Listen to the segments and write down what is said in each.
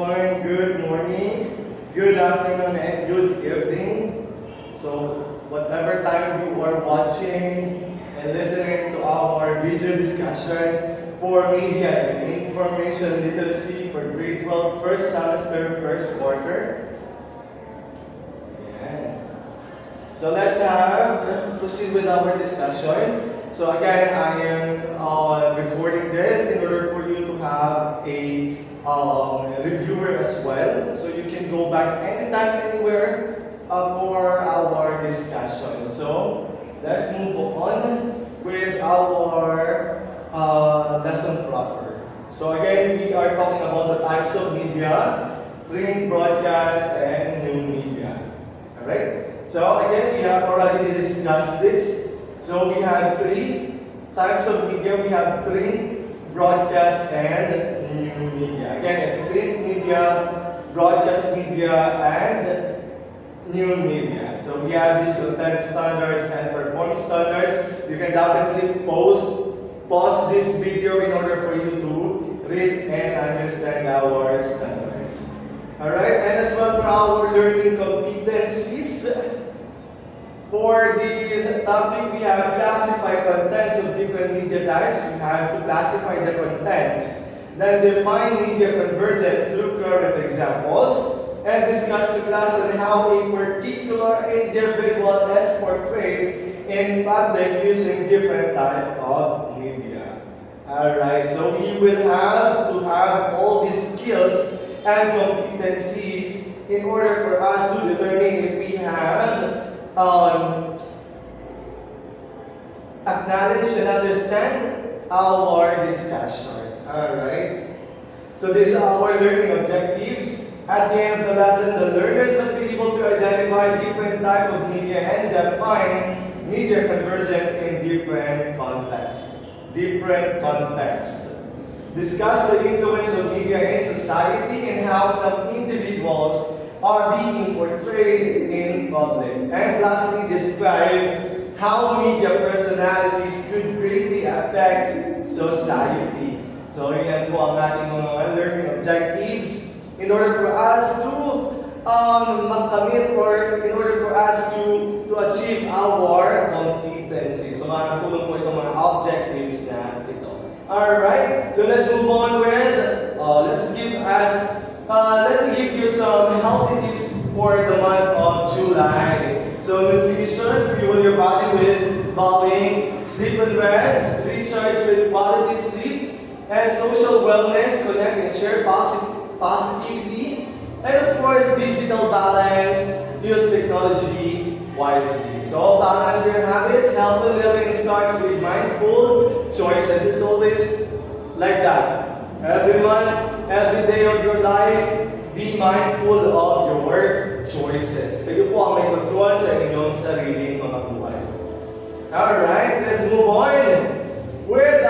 everyone. Good morning, good afternoon, and good evening. So, whatever time you are watching and listening to our video discussion for media and information literacy for grade 12 first semester, first quarter. Ayan. So, let's proceed with our discussion. So again, I am recording this in order for you to have a reviewer as well. So you can go back anytime, anywhere for our discussion. So let's move on with our lesson proper. So again, we are talking about the types of media, print, broadcast, and new media. Alright? So again, we have already discussed this. So we have three types of media. We have print, broadcast, and new media. Again, it's print media, broadcast media, and new media. So we have these content standards and performance standards. You can definitely pause this video in order for you to read and understand our standards. Alright, and as well for our learning competencies. For this topic, we have classified contents of different media types. We have to classify the contents, then define media convergence through current examples, and discuss the class on how a particular individual is portrayed in public using different type of media. Alright, so we will have to have all these skills and competencies in order for us to determine if we have acknowledge and understand our discussion. Alright? So these are our learning objectives. At the end of the lesson, the learners must be able to identify different type of media and define media convergence in different contexts. Discuss the influence of media in society and how some individuals are being portrayed in public. And lastly, describe how media personalities could greatly affect society. So, yan po ang ating mga learning objectives in order for us to magkamit or in order for us to achieve our competency. So, makakatulong po itong mga objectives na ito. Alright, so let's move on with, let me give you some healthy tips for the month of July. So nutrition, fuel your body with bowling, sleep and rest, recharge with quality sleep, and social wellness, connect and share positivity, and of course digital balance, use technology wisely. So balance your habits, healthy living starts with mindful choices. It's always like that. Every month, every day of your life, be mindful of your choices. Kayo po ang may control sa inyong sariling mga buhay. Alright, let's move on with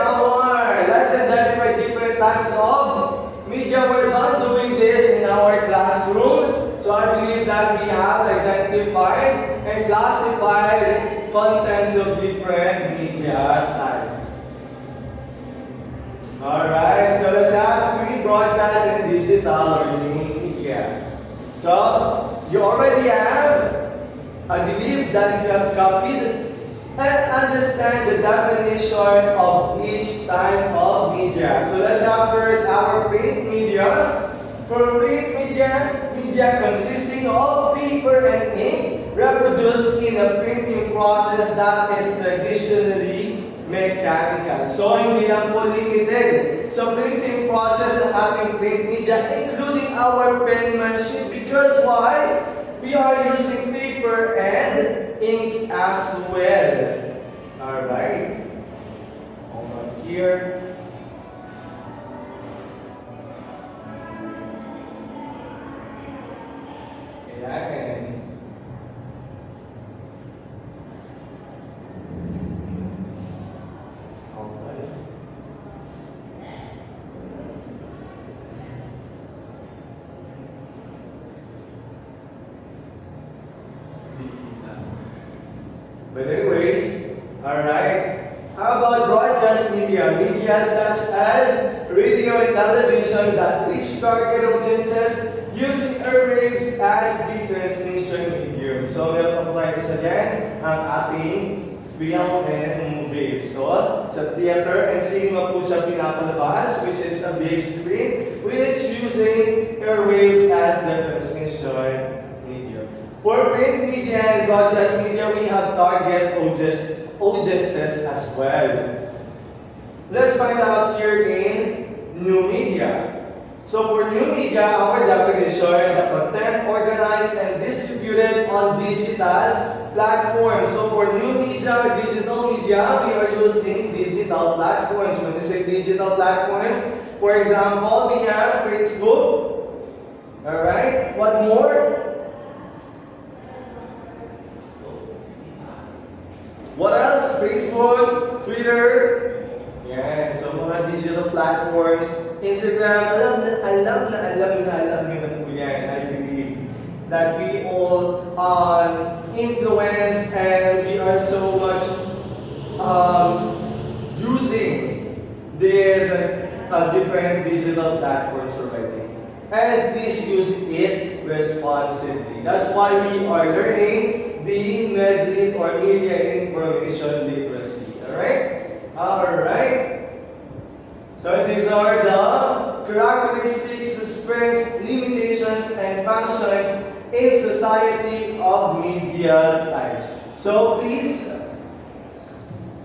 let's identify different types of media. We're not doing this in our classroom. So I believe that we have identified and classified contents of different media types. Alright, so let's have print, broadcast, and digital or new media. So, you already have, I believe that you have copied and understand the definition of each type of media. So let's have first our print media. For print media, media consisting of paper and ink reproduced in a printing process that is traditionally mechanical. So, hindi lang po limited sa printing process ng ating print media, including our penmanship. Because why? We are using paper and ink as well. Alright. Over here. Ayan. But anyways, alright. How about broadcast? broadcast media, media such as radio and television that reach target audiences using airwaves as the transmission medium. So, meron pa po tayo isa dyan, ang ating film and movies. So, sa theater and cinema po siya pinapalabas, which is a big screen, which using airwaves as the transmission medium. For print media and broadcast media, we have target audiences as well. Let's find out here in new media. So for new media, our definition, the content organized and distributed on digital platforms. So for new media or digital media, we are using digital platforms. When we say digital platforms, for example, we have Facebook. Alright, what more? What else? Facebook, Twitter. Yeah, so mga digital platforms, Instagram, alam nyo na po yan. I believe that we all influence and we are so much using these different digital platforms already. And please use it responsibly. That's why we are learning the MEDLIT or Media Information Literacy. Alright? So these are the characteristics, strengths, limitations, and functions in society of media types. So please,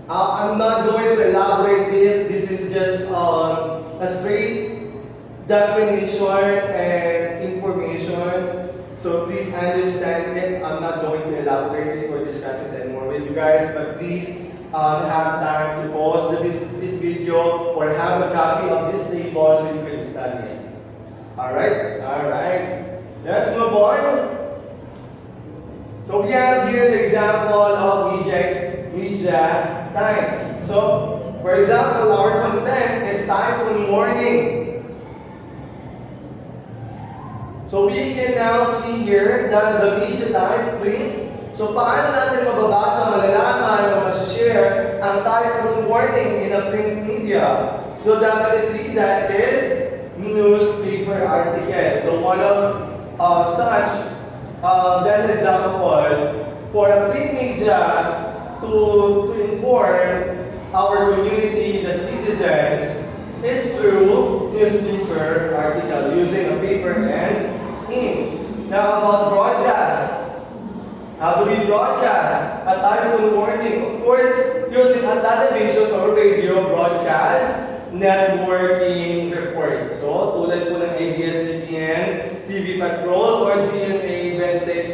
I'm not going to elaborate this. This is just a straight definition and information. So please understand it. I'm not going to elaborate it or discuss it anymore with you guys, but please have time to pause this video or have a copy of this table so you can study it. Alright? Let's move on. So we have here the example of media types. So, for example, our content is typhoon warning. So we can now see here the media type print. So paano natin mababasa, malalaman, o masishare ang typhoon warning in a print media? So definitely that is newspaper article. So one of such, that's example for a print media to inform our community, the citizens, is through newspaper article using a paper and ink. Now about broadcast. How do we broadcast a typhoon warning? Of course, using a television or radio broadcast networking report. So, tulad po ng ABS-CBN, TV Patrol, or GMA 24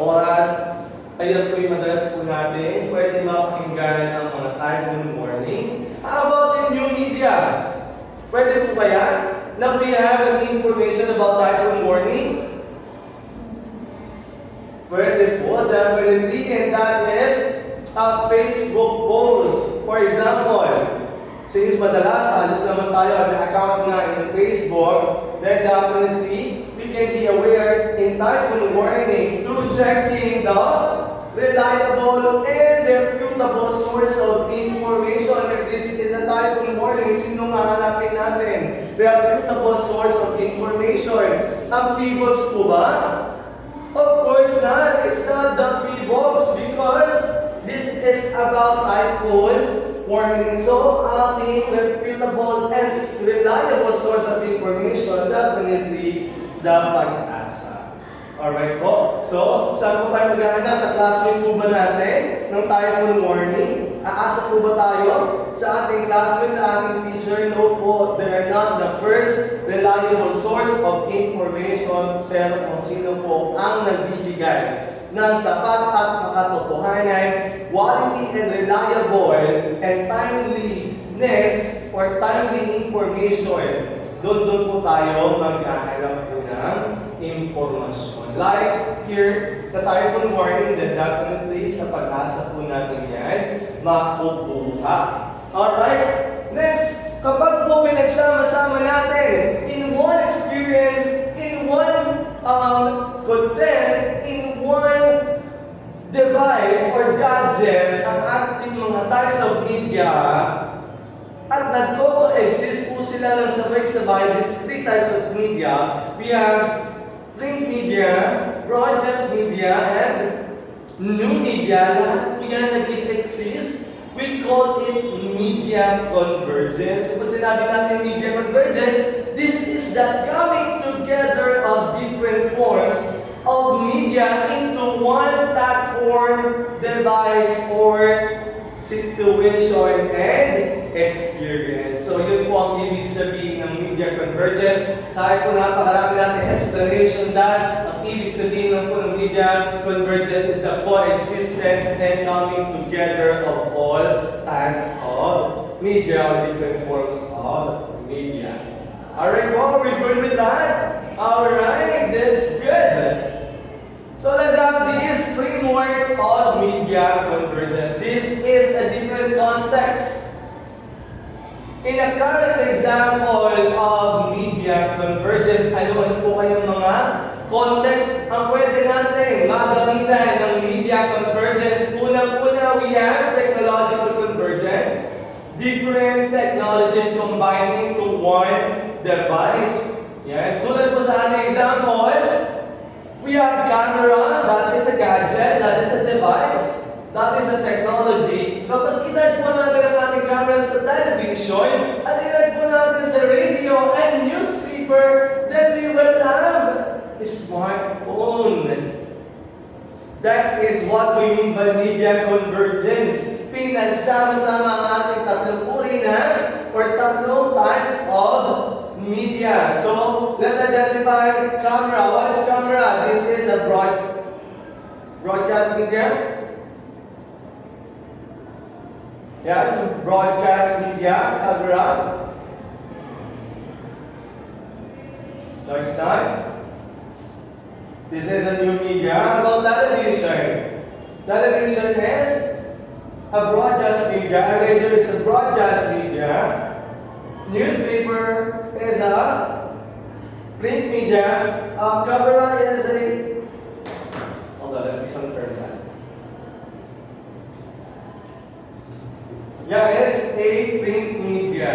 Oras, ayan po yung madalas po natin pwede mapakinggan ang mga typhoon warning. How about in new media? Pwede po kaya na we have an information about typhoon warning? Pwede po, definitely, and that is Facebook posts. For example, since madalas halos naman tayo may account na in Facebook, then definitely we can be aware in typhoon warning through checking the reliable and reputable source of information. If this is a typhoon warning, sino mahanapin natin? Reputable source of information. Ang People's po ba? Of course not. It's not the P-Box because this is about typhoon warning. So, ating reputable and reliable source of information, definitely the Pag-asa. Alright po? So, saan po tayo maghahanap? Sa classmate po ba natin ng typhoon warning? Aasa po ba tayo sa ating classmate, sa ating teacher? No po, they are not the first reliable source of information, pero kung sino po ang nagbibigay ng sapat at makatotohanan, quality and reliable and timeliness or timely information, doon po tayo maghahanap po ng impormasyon. Like here, the typhoon warning, then definitely sa Pag-asa po natin yan makukuha. Alright? Next, kapag po pinagsama-sama natin in one experience, in one content, in one device or gadget ang ating mga types of media, at nagko-coexist po sila ng sabay-sabay. These three types of media. We have print media, broadcast media, and new media. Lahat po yan nag-exist. We call it media convergence. Kung sinabi natin media convergence, this is the coming together of different forms of media into one platform, device, or situation and experience. So yun po ang ibig sabihin ng media convergence. Kahit po napakarami natin explanation that ang ibig sabihin lang po ng media convergence is the coexistence and coming together of all types of media or different forms of media. Alright, well, are we good with that? Alright, that's good. So let's have this framework of media convergence. This is a different context. In a current example of media convergence, ano po kayong mga context ang pwede natin magamitan ng media convergence? Unang-una, we have technological convergence. Different technologies combining to one device. Yan. Tulad po sa ating example, we have camera, that is a gadget, that is a device, that is a technology. Kapag inad po natin ang ating camera sa television, at inad po natin sa radio and newspaper, then we will have a smartphone. That is what we mean by media convergence. Pinagsama-sama ang ating tatlong uri na or tatlong types of media. So, let's identify camera. What is camera? This is a broadcast media. Yeah, it's a broadcast media, camera. No, it's not. This is a new media. How about television? Television is a broadcast media. Radio is a broadcast media. Newspaper is a print media. Camera is a... Hold on, let me confirm that. Yeah, it's a print media.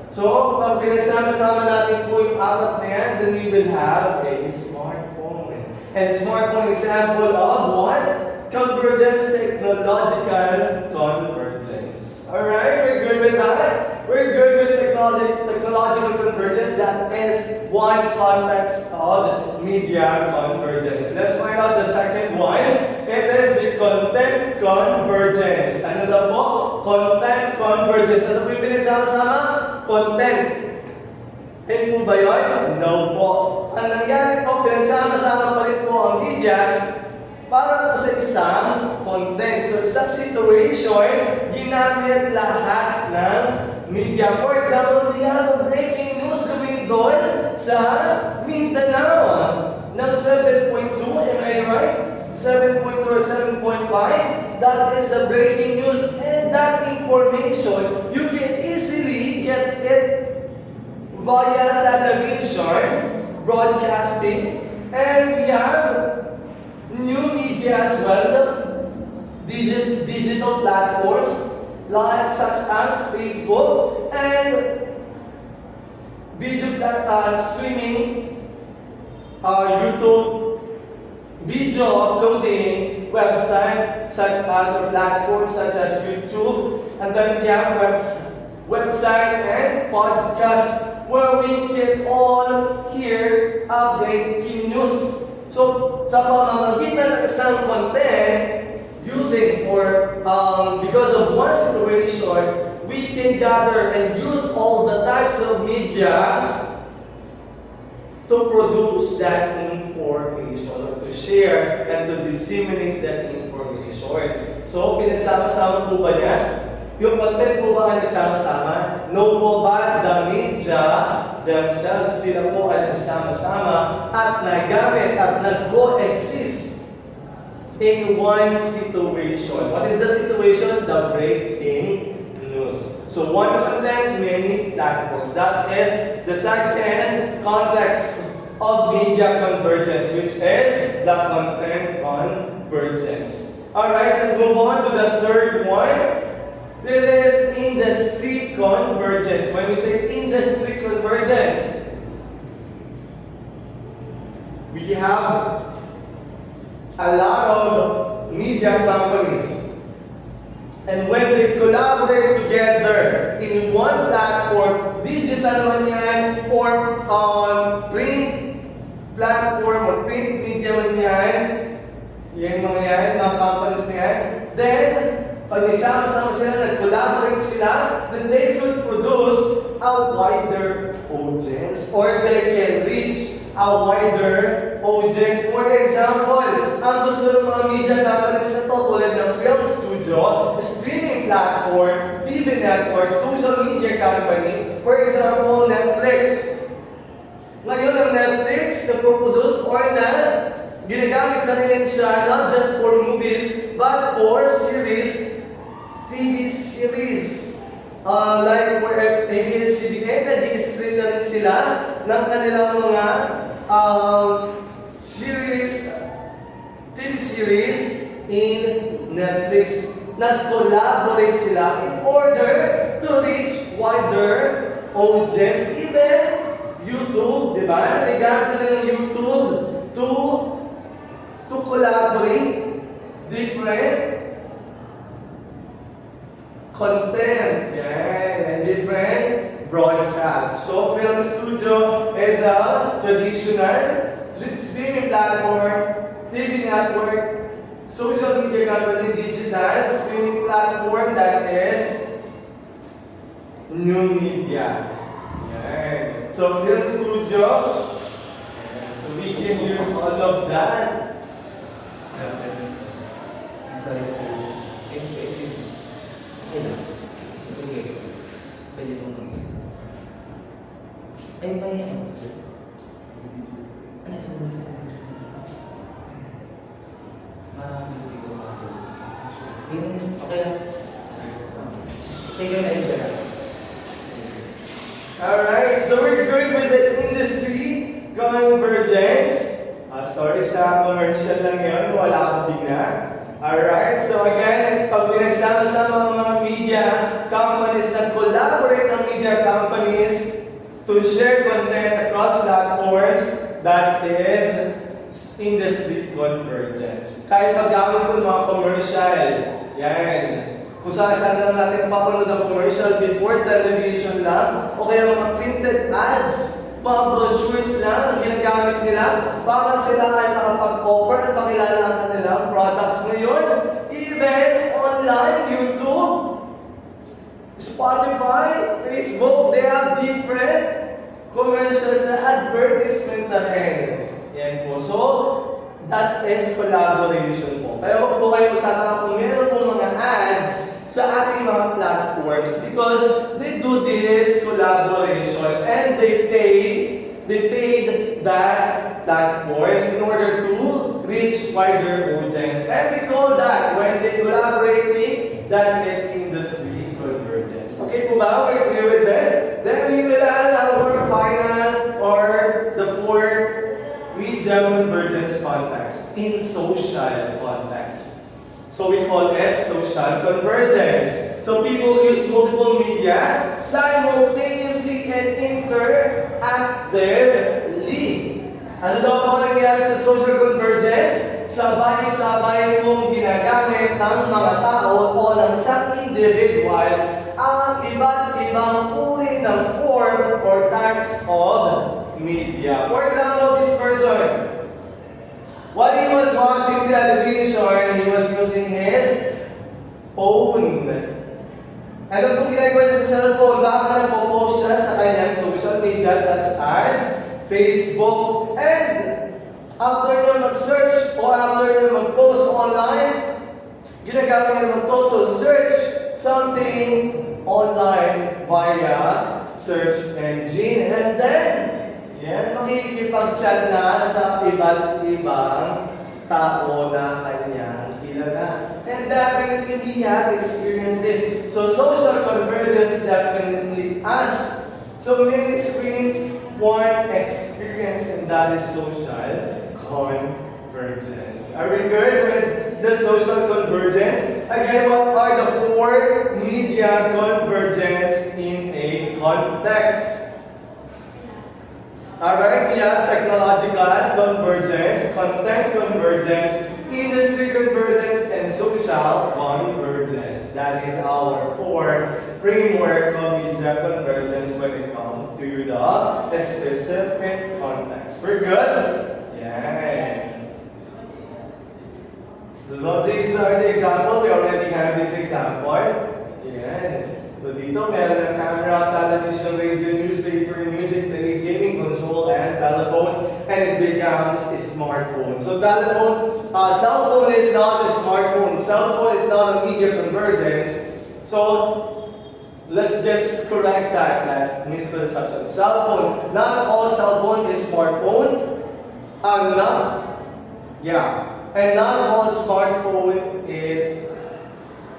So, pag pinagsama-sama natin po yung apat na yan, then we will have a smartphone. And smartphone example of what? Convergence, technological convergence. Alright, we're good with that? We're good with technological convergence. That is one context of media convergence. Let's find out the second one. It is the content convergence. Ano na po? Content convergence. Ano po yung pinagsama-sama? Content. Ayun po ba yun? No po. Ang nangyari po, pinagsama-sama pa rin po ang media para po sa isang content. So, isang situation, ginamit lahat ng media. For example, we have a breaking news coming doon sa Mindanao ng 7.2, am I right? 7.2 or 7.5, that is a breaking news, and that information, you can easily get it via television, broadcasting, and we have new media as well, digital platforms like such as Facebook and video streaming, YouTube, video uploading website such as or platforms such as YouTube, and then we have website and podcast where we can all hear breaking news. So, sa pamamagitan ng isang content, using or because of one situation, we can gather and use all the types of media to produce that information or to share and to disseminate that information. So, pinagsama-sama po ba yan? Yung content po ba ang nagsama-sama? No po ba the media themselves, sila po ay nagsama-sama at nagamit at nag-coexist in one situation. What is the situation? The breaking news. So one content, many platforms. That is the second context of media convergence, which is the content convergence. Alright, let's move on to the third one. This is industry convergence. When we say industry convergence, we have a lot of media companies. And when they collaborate together in one platform, digital man yan, or on print platform or print media man yan, yan mga yan, mga companies na yan, then, pag isama-sama sila, nag-collaborate sila, then they could produce a wider audience, or they can reach a wider audience. For example, ang gusto ng mga media companies na to, tulad ng film studio, streaming platform, TV network, social media company, for example, Netflix. Ngayon ang Netflix na produce or na ginagamit na rin siya not just for movies, but for series, TV series. Like for ABS-CBN, nag-i-screen na rin sila ng kanilang mga series, TV series in Netflix. Nag-collaborate sila in order to reach wider audience. Even YouTube, di ba? Nagagamit na rin ng YouTube to collaborate different content, and different broadcasts. So, film studio is a traditional streaming platform, TV network, social media company, digital streaming platform that is new media. So, film studio, so we can use all of that. Ay, pa yan. Ay, sorry. Mabisig ko mga ito. Okay lang. Take an idea. Alright, so we're good with the industry convergence. Sorry sa commercial lang yun, wala akong bigla. Alright, so again, pag pinagsama-sama ang mga media companies na collaborate ang media companies to share content across platforms, that is industry convergence. Kahit paggamit ko ng mga commercial, yan. Kung saan lang natin mapapanood ang commercial before television lang, o kaya mga printed ads, mga brochures lang ang ginagamit nila para sila ay makapag-offer at pakilala ang kanilang products ngayon. Even online, YouTube, Spotify, Facebook, they have different commercials na advertisement na rin. Yan po. So, that is collaboration po. Kaya huwag po kayo magtataka kung meron po mga ads sa ating mga platforms because they do this collaboration and they paid that platforms in order to reach wider audience. And we call that, when they collaborating, that is industry convergence. Okay po ba? We're clear with this? Then we will add our final or the fourth media convergence context in social context. So we call it social convergence. So people use multiple media simultaneously and interactively. Ano daw po nangyayari sa social convergence? Sabay-sabay mong ginagamit ng mga tao o ng isang individual ang iba't ibang uri ng form or types of media. For example, this person, while he was watching television, he was using his phone. Ano kung ginagawa niya sa cellphone? Baka nagpo-post siya sa kanyang social media such as Facebook. And after niya mag-search o after niya mag-post online, ginagamit niya mag-total search something online via search engine. And then, makikipag-chat na sa iba't ibang tao na kanyang kilala. And definitely we have experienced this. So social convergence definitely has so many screens, one experience, and that is social convergence. convergence. Are we good with the social convergence? Again, what are the four media convergence in a context? Alright, we have technological convergence, content convergence, industry convergence, and social convergence. That is our four framework of media convergence when it comes to the specific context. We're good? Yeah. So these are the example. We already have this example. Yeah. So dito meron ng camera, television, radio, newspaper, music, gaming console, and telephone, and it becomes a smartphone. So telephone, cell phone is not a smartphone. Cell phone is not a media convergence. So let's just correct that misconception. Cell phone, not all cell phone is smartphone. And not all smartphone is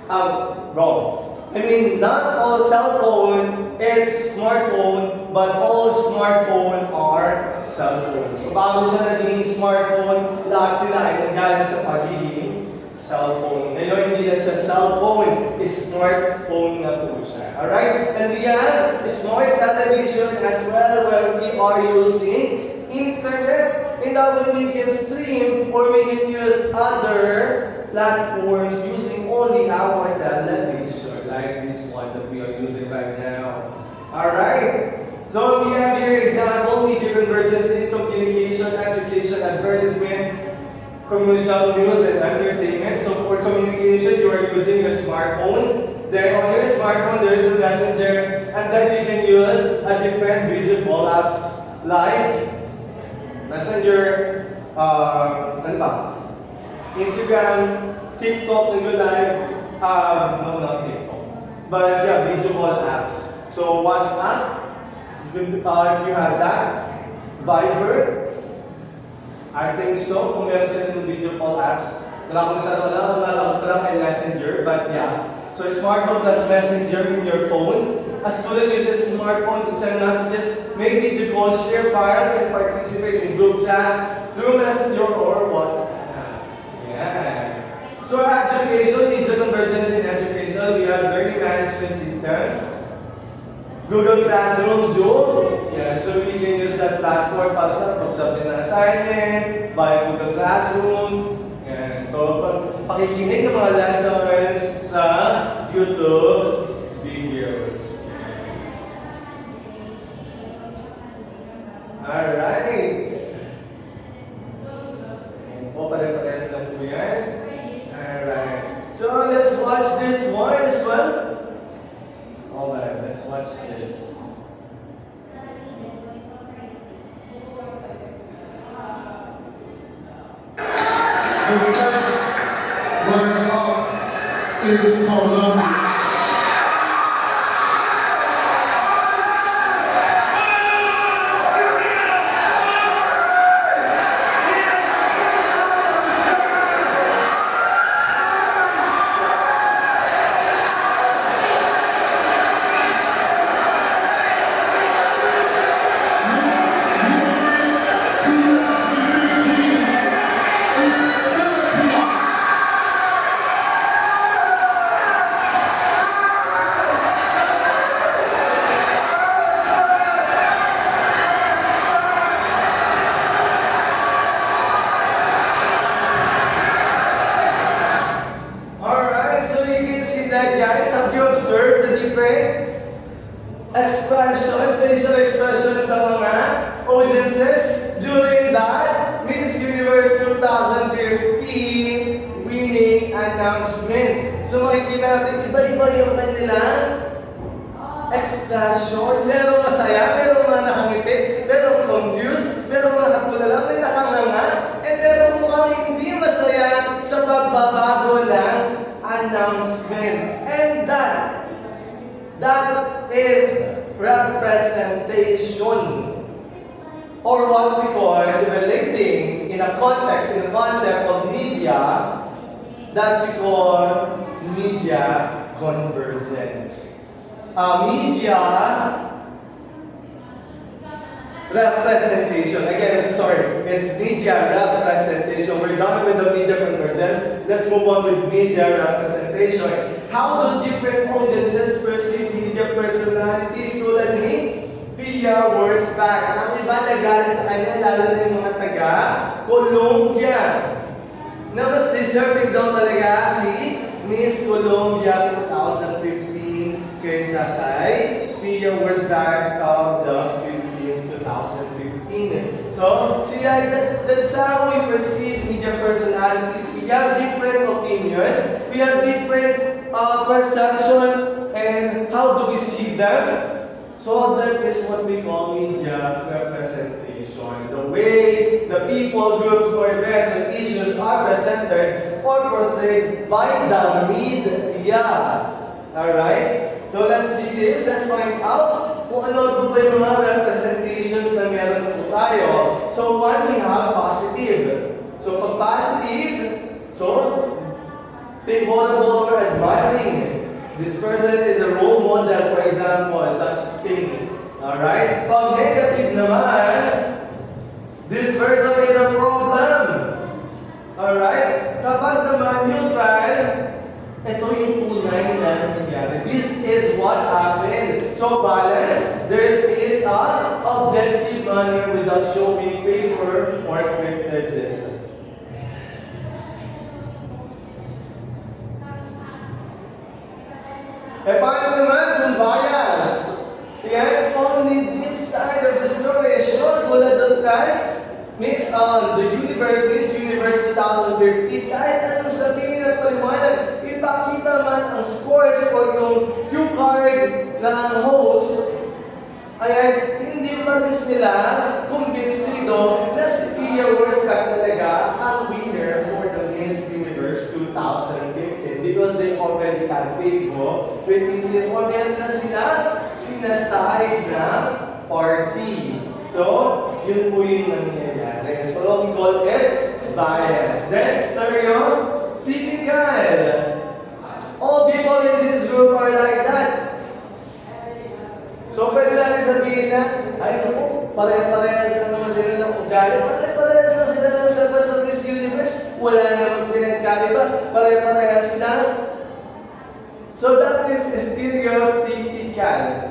wrong. I mean, not all cell phone is smartphone, but all smartphone are cell phone. So, bago siya naging smartphone, lahat sila ay nanggaling sa pagiging cellphone. Ngayon, hindi na siya cellphone, smartphone na po siya. Alright? And we have smart television as well, where we are using internet. And that way we can stream or we can use other platforms using only our television, like this one that we are using right now. Alright? So we have here example, media convergence in communication, education, advertisement, commercial news, and entertainment. So for communication, you are using your smartphone. Then on your smartphone, there is a messenger, and then you can use a different video call apps like Messenger, ano ba? Instagram, TikTok, nag-live, no, not TikTok. But yeah, video call apps. So WhatsApp, if you have that, Viber, I think so, kung meron sila ng video call apps. Wala ko masyado alam ko lang ay Messenger, but yeah. So smartphone plus Messenger in your phone. A student uses a smartphone to send messages, make video calls, share files, and participate in group chats through Messenger or WhatsApp. Yeah. So education, media convergence in education, we have learning management systems. Google Classroom, Zoom. Yeah, so we can use that platform para sa pag-submit ng assignment via Google Classroom. And pakikinig ng mga lessons sa YouTube videos. Alright. Ayan po, pare-parehas lang po yan. Alright. So, let's watch this one as well. Alright, let's watch this. The first word up is Columbia. Facial expressions ng mga audiences during that Miss Universe 2015 winning announcement. So makikita natin iba-iba yung kanilang expression. Merong masaya, merong mga nakangiti, merong confused, merong mga nakatulala, may nakanganga, and merong mukhang hindi masaya sa pagbabago ng announcement. And that is representation, or what we call relating in a context, in a concept of media, that we call media convergence. Media representation. Again, I'm so sorry. It's media representation. We're done with the media convergence. Let's move on with media representation. How do different audiences perceive media personalities tulad ni Pia Wurzbach? Ang iba nagalit sa kanya, lalo na yung mga taga-Colombia, na mas deserving daw talaga si Miss Colombia 2015 kaysa kay Pia Wurzbach of the Philippines 2015. So, that's how we perceive media personalities. We have different opinions, we have different perception, and how do we see them? So that is what we call media representation. The way the people, groups, or events and issues are presented or portrayed by the media. Alright? So let's see this. Let's find out kung ano po ba yung mga representations na meron po tayo. So one, we have positive. So pag positive, so favorable or admiring. This person is a role model, for example, such thing. Alright? Pag negative naman, this person is a problem. Alright? Kapag naman neutral, ito yung tunay na nangyari. This is what happened. So balance, there is a objective manner without showing favor or criticism. Eh, paano naman kung biased? Yan, only this side of the situation, tulad doon kay Miss the Universe, Miss Universe 2015, kahit anong sabihin at paliwanag, ipakita man ang scores o yung cue card ng host, ayan, hindi pa rin sila kumbinsido na si Pia Wurzbach talaga ang winner for the Miss Universe 2015 because they already had favor waiting sin o meron na sila sinaside na party. So, yun po yung nangyayari. So, we call it bias. Then, stereotypical. All people in this group are like that. So, pwede natin sabihin na, ay, ako, pare-parehas lang naman sila ng ugali. Pare-parehas lang sila ng sabi sa Miss Universe. Wala naman pinagkaiba. Pare-parehas lang. So, that is stereotypical.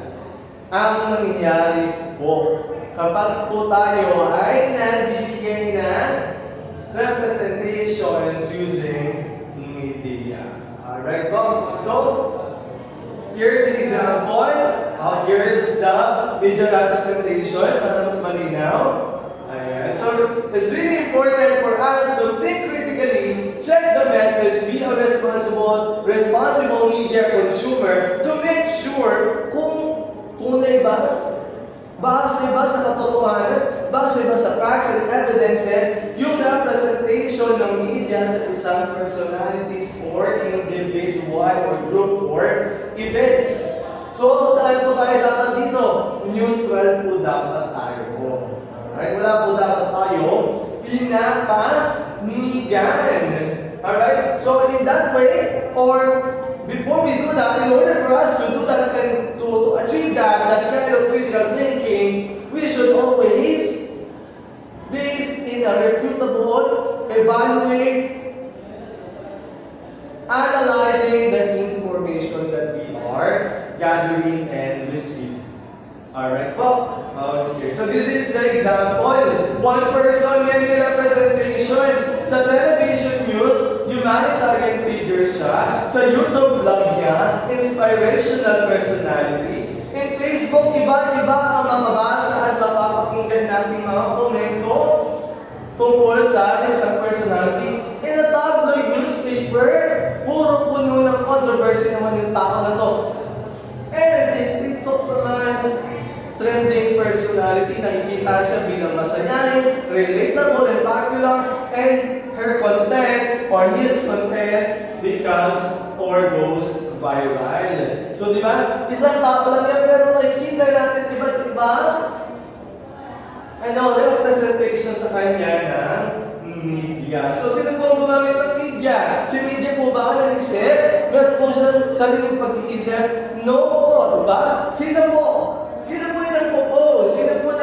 Ang nangyayari po kapag po tayo ay nagbibigay na representations using media. Alright po? So, here the example. Here is the media representation. Sana mas malinaw. Ayan. So, it's really important for us to think critically, check the message, be a responsible media consumer to make sure kung tunay ba, base ba sa katotohanan, base ba sa facts and evidences, yung representation ng media sa isang personalities or individual or group or events. So, saan po tayo dapat dito? Neutral po dapat tayo. Alright? Wala po dapat tayo pinapanigan. Alright? So, in that way, or before we do that, in order for us to do that and to achieve that kind of critical thinking, we should always, based in a reputable, evaluate, analyzing the information that we are gathering and receiving. Alright, well, okay. So this is the example. One person, many representations. Sa television news, humanitarian figure siya. Sa YouTube vlog niya, inspirational personality. In Facebook, iba-iba ang mababasa at mapapakinggan natin mga komento tungkol sa isang personality. In a tabloid newspaper, puro puno ng controversy naman yung tao na to. And in TikTok naman, trending personality, nakikita siya bilang masayahin, relatable and popular, and her content or his content becomes or goes viral. So, di ba? Isang tao lang yan, pero makikita natin iba't iba representation sa kanya ng media. So, sino po gumamit ng media? Si media po ba nag-isip? Meron po siya sariling pag-iisip? No po, diba? Sino po? Sino po yung nagpo-post? Sino po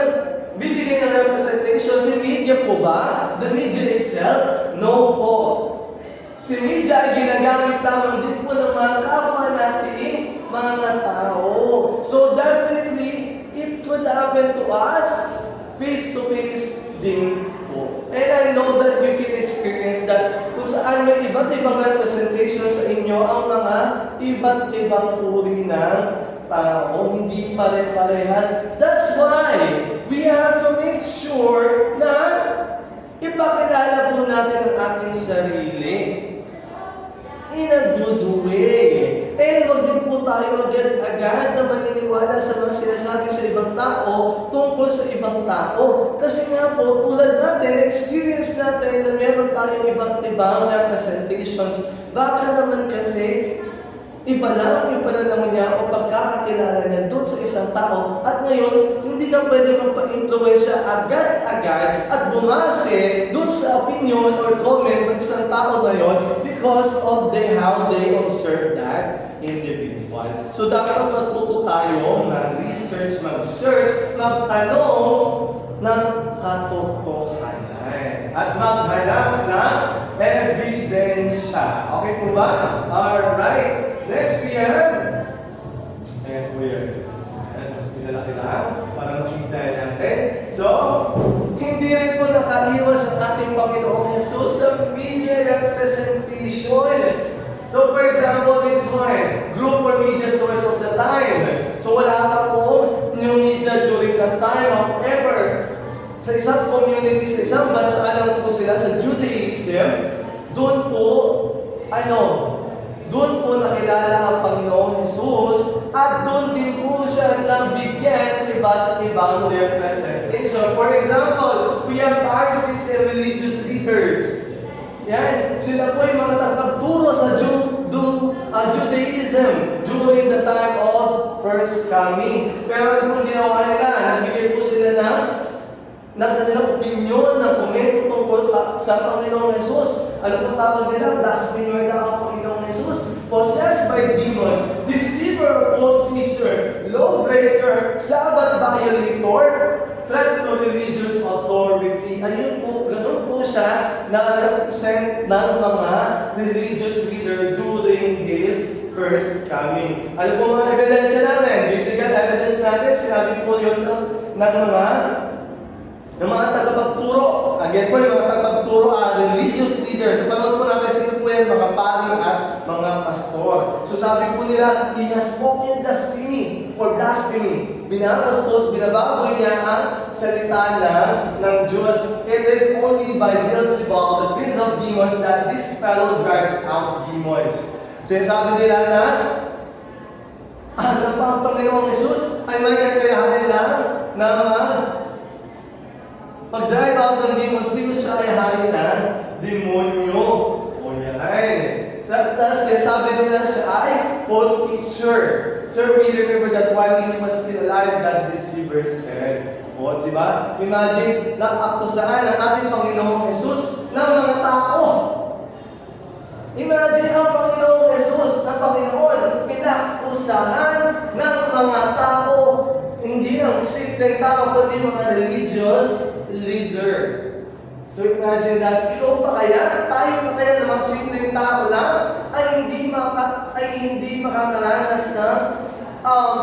ng representation, si media po ba? The media itself? No po. Si media ay ginagamit lamang din po ng mga kapwa nating mga tao. So definitely, it could happen to us face-to-face din po. And I know that you can experience that kung saan may iba't ibang representation sa inyo ang mga iba't ibang uri ng tao, hindi pare-parehas. That's why we have to make sure na ipakilala po natin ang ating sarili in a good way. And huwag din po tayo agad-agad na maniniwala sa mga sinasabi sa ibang tao tungkol sa ibang tao. Kasi nga po, tulad natin, experience natin na meron tayong ibang representations. Baka naman kasi, iba lang niya o pagkakakilala niya doon sa isang tao at ngayon, hindi ka pwede magpa-influensya agad-agad at bumase doon sa opinion or comment ng isang tao na yon because of how they observe that individual. So dapat matuto tayo mag-research, mag-search, magtanong ng katotohanan at maghanap ng ebidensya. Okay po ba? Alright. Next we have, ayan po yun. Ayan, mas pinalaki lang para makita natin. So, hindi rin po nakaiwas ang ating Panginoong Jesus sa media representation. So, for example, this one, group or media source of the time. So, wala ka po new media during that time. However, sa isang community, sa isang bansa, alam po sila sa Judaism, doon po, doon po nakilala ang Panginoong Jesus at doon din po siya nabigyan ng iba't ibang representation. For example, we have Pharisees and religious leaders. Yan, sila po yung mga nagpagturo sa Judaism during the time of first coming. Pero ano pong ginawa nila? Nagbigay po sila ng kanilang opinion, ng komento tungkol sa Panginoong Jesus. Ano pong tawag nila? Blasphemer na ang Panginoong Jesus. Possessed by demons, deceiver, false teacher, lawbreaker, Sabbath violator, threat to religious authority. Ayun po, ganun po siya na-represent ng mga religious leader during His first coming. Ano po mga ebidensya natin? Biblical evidence natin, sinabi po yun ng mga tagapagturo. Again po, yung mga tagapagturo religious leaders. So, panood po natin sino po yan, mga paring at mga pastor. So, sabi po nila, he has spoken blasphemy or blasphemy. Binabastos, binababoy niya ang salita ng Diyos. It is only by Beelzebub, the prince of demons, that this fellow drives out demons. So, sabi nila na ang Panginoong Jesus ay may kakayahan lang na pag-drive out ng demons, di mo siya ayaharin ng demonyo. O yan ay. Tapos sabi nila siya ay false teacher. So we remember that while he was still alive, that deceiver said. O, diba? Imagine, nakakusaan ang ating Panginoong Jesus ng mga tao. Imagine ang Panginoong Jesus na Panginoon, pinakusahan ng mga tao. Hindi ang simpleng tao, kundi mga religious leader. So imagine that, ikaw pa kaya, tayo pa kaya na mga simpleng tao lang, ay hindi makakaranas ng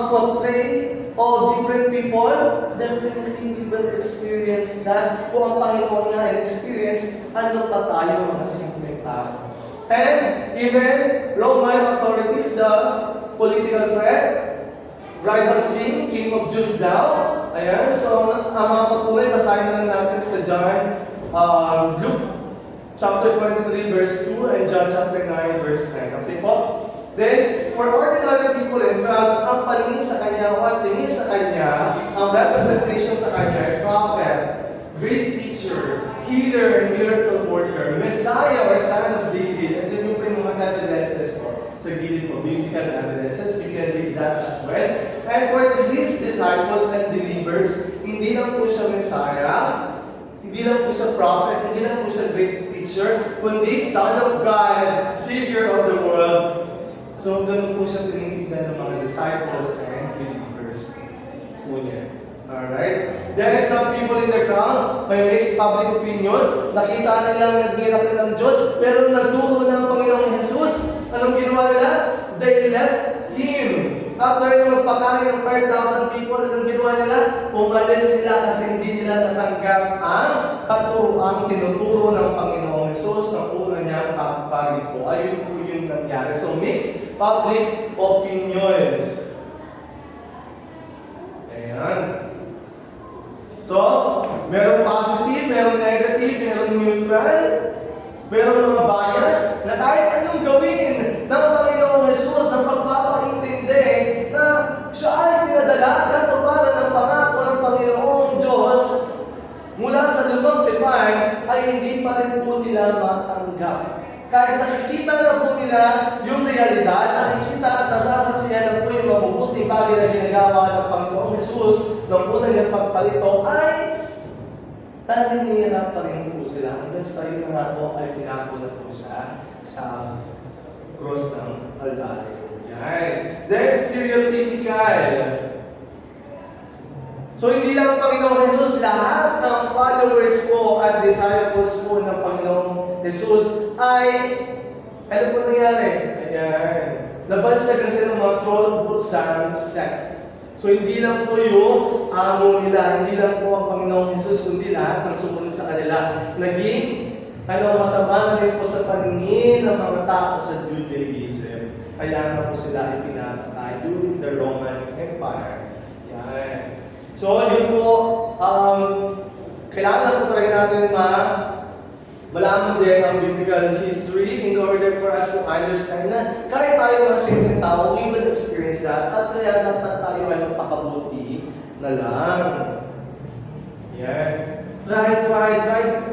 portray of different people. Definitely we will experience that. Kung ang Panginoon nga experience, ano pa tayo mga simpleng tao. And even Roman authorities, the political threat, rival king of Jews daw. Ayan, so ang mga patuloy, basahin na lang natin sa Luke chapter 23 verse 2 and John chapter 9 verse 9. Okay po? Then, for ordinary people and crowds, ang paningin sa kanya o ang tingin sa kanya, ang representation sa kanya, prophet, great teacher, healer and miracle worker, Messiah or son of David, and then yung po yung mga evidences po sa gilid po, biblical evidences, you can read that as well. And for his disciples and believers, hindi lang po siya Messiah, hindi lang po siya prophet, hindi lang po siya great teacher, kundi Son of God, Savior of the world. So, ganun po siya tinitignan ng mga disciples and believers po niya. Alright? There are some people in the crowd, may mixed public opinions, nakita nilang nag-miracle ng Diyos, pero nagturo ng Panginoong Jesus. Anong ginawa nila? They left Him. After yung magpakain ng 5,000 people, anong ginawa nila? Umalis sila kasi hindi nila natanggap ang katuruan, tinuturo ng Panginoong Jesus na una niya paparito. Ayun po yung nangyari. So, mixed public opinions. Ayan. So, merong positive, merong negative, merong neutral, merong mga bias na kahit anong gawin ng Panginoong Jesus ang pagpapaintindi na siya ay pinadala at katuparan ng pangako ng Panginoong Diyos mula sa lumang tipan ay hindi pa rin po nila matanggap. Kahit nakikita na po nila yung realidad, nakikita at nasasaksihan na po yung mabubuting bagay na ginagawa ng Panginoong Jesus nang una niyang pagpalito ay taninira pa rin po sila. Hanggang sa yun na nga po ay pinako na po siya sa cross ng Calvario. Yan. Then, stereotypical. So, hindi lang ang Panginoong Jesus, lahat ng followers po at disciples po ng Panginoong Jesus ay, ano po nangyari? Ayan. Nabansagan sila ng mga troublesome sect. So, hindi lang po yung amo nila, hindi lang po ang Panginoong Jesus, kundi lahat ng sumunod sa kanila. Naging, masama na rin po sa paningin ng mga tao sa Judaism. Kaya nga po sila ay pinapatay during the Roman Empire. Yan. So, yun po, kailangan po talaga natin malaman din ang biblical history in order for us to understand na kahit tayo mga simpleng tao, we will experience that at kaya dapat tayo ay magpakabuti na lang. Yan. Try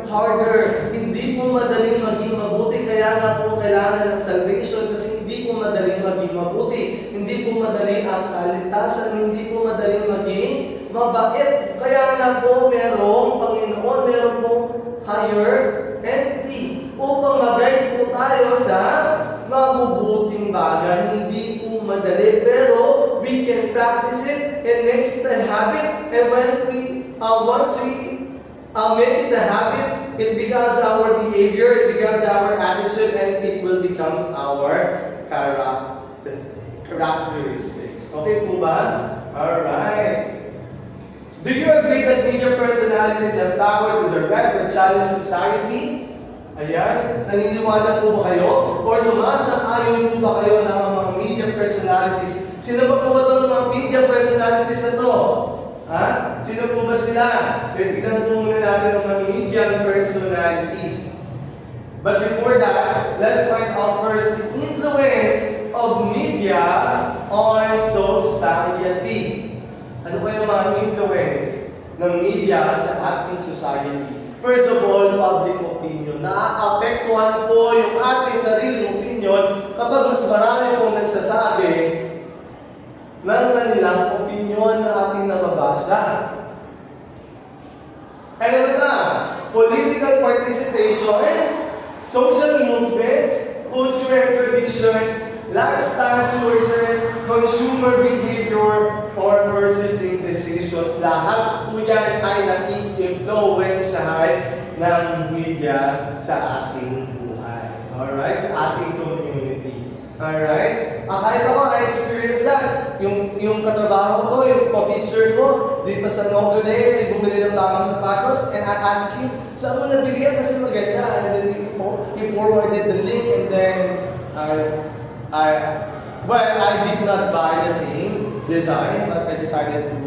harder. Hindi po madaling maging mabuti, kaya nga po kailangan ng salvation kasi hindi po madaling maging mabuti. Hindi po madali ang kaligtasan, hindi po madaling maging mabait. Kaya nga po merong Panginoon, merong po higher entity upang mag-guide po tayo sa mabubuting bagay. Hindi po madali, pero we can practice it and make it a habit. And when once we make it a habit, it becomes our behavior, it becomes our attitude, and it will become our characteristics. Okay po ba? Alright. Do you agree that media personalities have power to direct or challenge society? Ayan. Naniniwala po ba kayo? Or sumasang-ayon po ba kayo ng mga media personalities? Sino ba po itong mga media personalities na to? Ha? Sino po ba sila? Titignan po muna natin ang mga media personalities. But before that, let's find out first the influence of media on society. Ano kaya mga influence ng media sa ating society? First of all, public opinion. Naaapektuhan po yung ating sariling opinion kapag mas marami pong nagsasabi ng kanilang opinion na ating nababasa. And ano na? Political participation, social movements, culture and traditions, lifestyle choices, consumer behavior, or purchasing decisions. Lahat po yan ay nag-influensyahan ng media sa ating buhay. Alright? Sa ating community. Alright? Kahit ako, I-experience that. Yung katrabaho ko, yung co-teacher ko, dito sa Notre Dame, ay bumili ng bagong sapatos, and I asked him, saan mo nabili yan? Kasi maganda. And then he forwarded the link, and then I did not buy the same design, but I decided to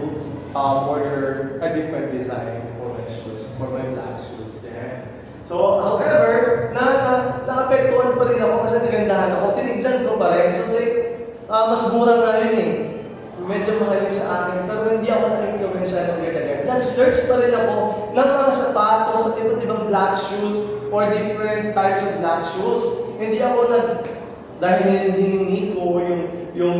order a different design for my shoes, for my black shoes. Yeah. So, however, naapektuhan pa rin ako kasi nagandahan ako. Tinignan ko pa rin. So, mas mura nga yun eh. Medyo mahal yun sa akin. Pero hindi ako na-influensya ng agad-agad. Nag-search pa rin ako ng mga sapatos at iba't ibang black shoes or different types of black shoes. Hindi ako dahil hiningi ko yung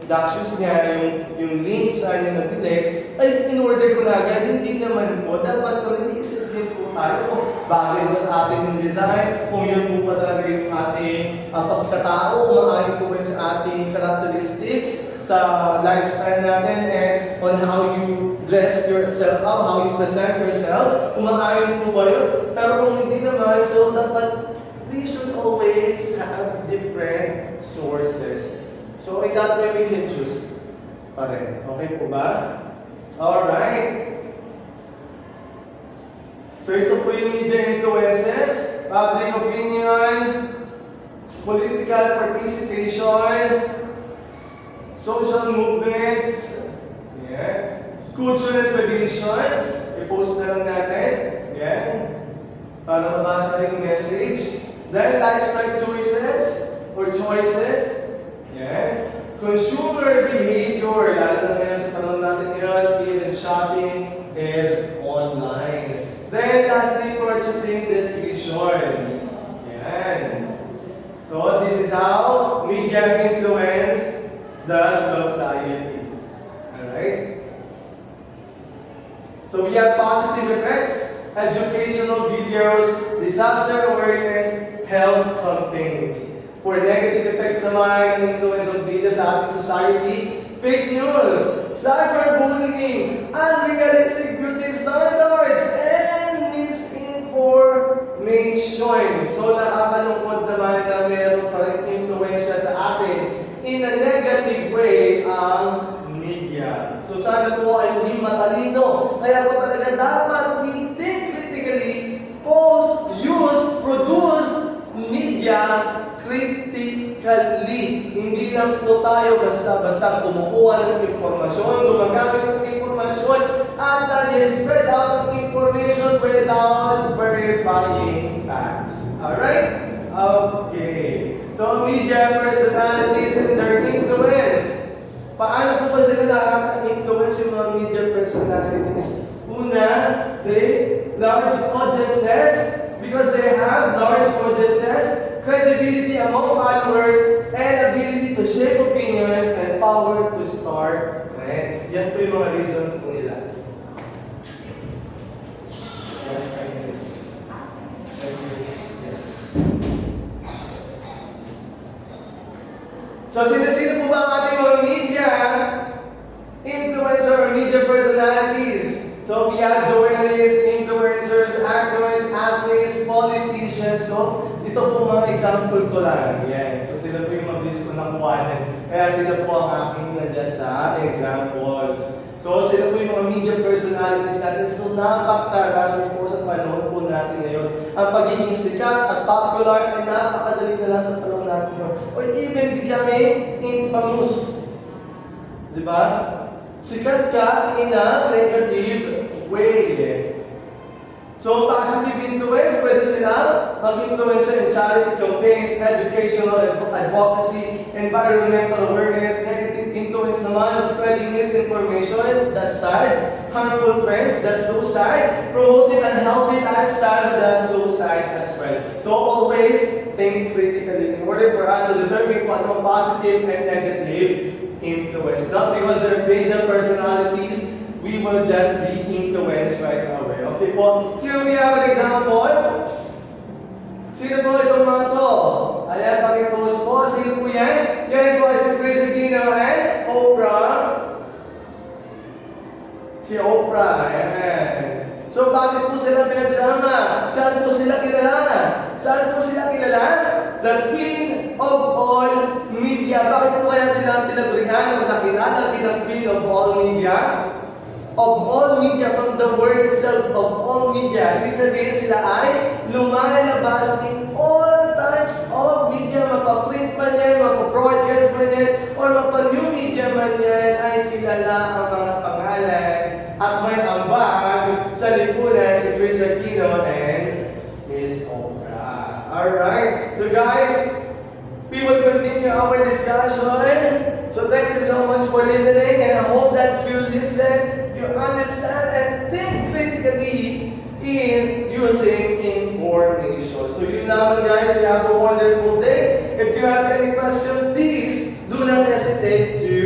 black shoes niya, yung link saan niya nabili, ay in-order ko na agad. Hindi naman po. Dapat pa rin iisip din po tayo. Bagay ba sa atin yung design? Kung yun po pa talaga yung ating pagkatao, kumakain po rin sa ating characteristics. sa lifestyle natin and on how you dress yourself up, how you present yourself. Umaayon po ba yun? Pero kung hindi naman, so dapat we should always have different sources. So in that way, we can choose pa rin. Okay po ba? Alright. So ito po yung media influences, public opinion, political participation, social movements, cultural traditions, i-post na lang natin, para mabasa rin yung message. Then, lifestyle choices, consumer behavior, lalo na ngayon sa panahon natin ngayon, even shopping is online. Then, lastly, purchasing decisions. So, this is how media influence the society. Alright? So, we have positive effects, educational videos, disaster awareness, health campaigns. For negative effects naman, ang influence of media sa ating society, fake news, cyberbullying, unrealistic beauty standards, and misinformation. So, nakakalungkot naman na meron pa rin influensya sa atin in a negative way ang media. So, sana po ay maging matalino. Kaya po talaga dapat we think critically, post, use, produce media critically. Hindi lang po tayo basta-basta kumukuha ng impormasyon, gumagamit ng impormasyon, at nag-spread out ng information without verifying facts. Alright? Okay. So, media personalities and their influence. Paano po ba sila nakaka-influence yung mga media personalities? Una, large audiences, because they have large audiences, credibility among followers, and ability to shape opinions and power to start trends. Yan po yung mga reason po nila. So, sino-sino po ba ang ating mga media influencer or media personalities? So, we have journalists, influencers, actors, athletes, politicians. So, ito po mga example ko lang. Yan. So, sila po yung mabilis ko nakuhanan. Kaya sila po ang aking nandiyan sa examples. So, sila po yung mga media personalities natin. So, napakarami po sa panahon po natin ngayon. Ang pagiging sikat at popular ay napakadali na lang sa panahon natin ngayon. Or even becoming infamous. Diba? Sikat ka in a negative way. So, positive influence, pwede sila mag-influensya in charity campaigns, educational advocacy, environmental awareness. Negative influence naman, spreading misinformation, that's sad. Harmful trends, that's so sad. Promoting unhealthy lifestyles, that's so sad as well. So, always think critically in order for us to determine kung anong positive and negative influence. Not because they're major personalities, we will just be influenced right away. Okay po? Here we have an example. Sino po itong mga to? Ayan, pakipost po. Sino po yan? Yan po si Chris Aquino and Oprah. Si Oprah. Ayan. So, bakit po sila pinagsama? Saan po sila kilala? Saan po sila kilala? The Queen of all media. Bakit po kaya sila tinagurihan o nakilala bilang Queen of all media? Of all media, from the word itself, of all media. Ibig sabihin sila ay lumalabas in all types of media. Mapa-print man yan, mapa-broadcast man yan, or mapa-new media man yan, ay kilala ang mga pangalan. At may ambag sa lipunan si Chris Aquino and Miss Oprah. Alright? So guys, we will continue our discussion. So thank you so much for listening, and I hope that you listen, you understand, and think critically in using information. So yun naman guys, you have a wonderful day. If you have any question, please do not hesitate to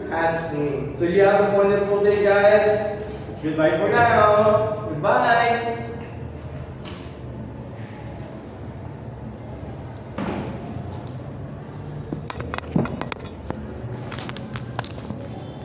ask me. So you have a wonderful day guys. Goodbye for now. Goodbye.